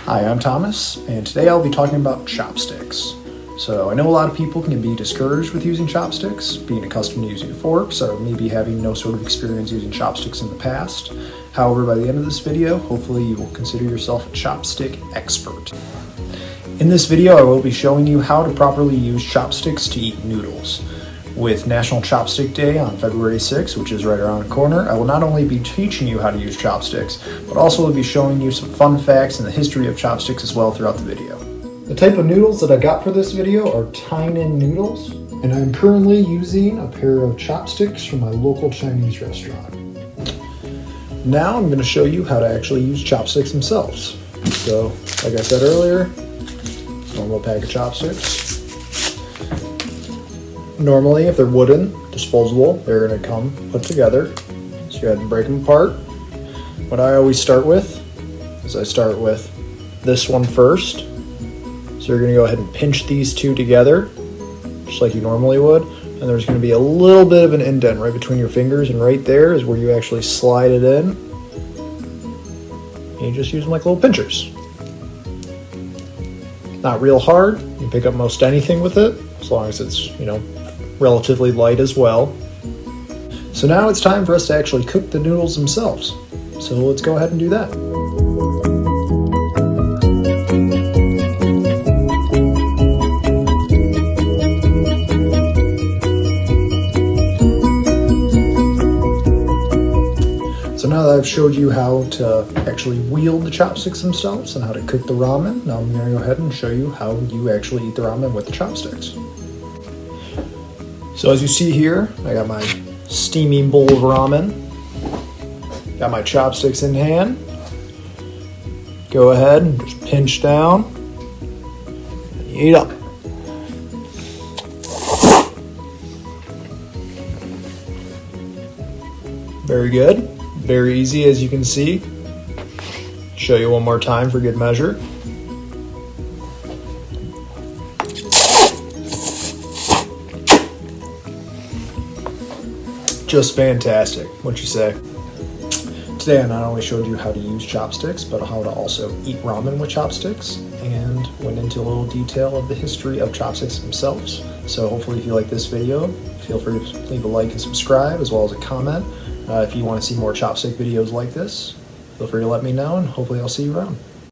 Hi, I'm Thomas, and today I'll be talking about chopsticks. So I know a lot of people can be discouraged with using chopsticks, being accustomed to using forks, or maybe having no sort of experience using chopsticks in the past. However, by the end of this video, hopefully you will consider yourself a chopstick expert. In this video, I will be showing you how to properly use chopsticks to eat noodles. With National Chopstick Day on February 6th, which is right around the corner, I will not only be teaching you how to use chopsticks, but also will be showing you some fun facts and the history of chopsticks as well throughout the video. The type of noodles that I got for this video are Tainan noodles, and I'm currently using a pair of chopsticks from my local Chinese restaurant. Now I'm going to show you how to actually use chopsticks themselves. So, like I said earlier, normal pack of chopsticks. Normally, if they're wooden, disposable, they're going to come put together. So go ahead and break them apart. What I always start with is I start with this one first. So you're going to go ahead and pinch these two together, just like you normally would. And there's going to be a little bit of an indent right between your fingers, and right there is where you actually slide it in. And you just use them like little pinchers. Not real hard. You can pick up most anything with it, as long as it's, relatively light as well. So now it's time for us to actually cook the noodles themselves. So let's go ahead and do that. So now that I've showed you how to actually wield the chopsticks themselves and how to cook the ramen, now I'm going to go ahead and show you how you actually eat the ramen with the chopsticks. So as you see here, I got my steaming bowl of ramen, got my chopsticks in hand. Go ahead and just pinch down and eat up. Very good, very easy as you can see. Show you one more time for good measure. Just fantastic, what you say? Today I not only showed you how to use chopsticks, but how to also eat ramen with chopsticks, and went into a little detail of the history of chopsticks themselves. So hopefully if you like this video, feel free to leave a like and subscribe, as well as a comment. If you want to see more chopstick videos like this, feel free to let me know, and hopefully I'll see you around.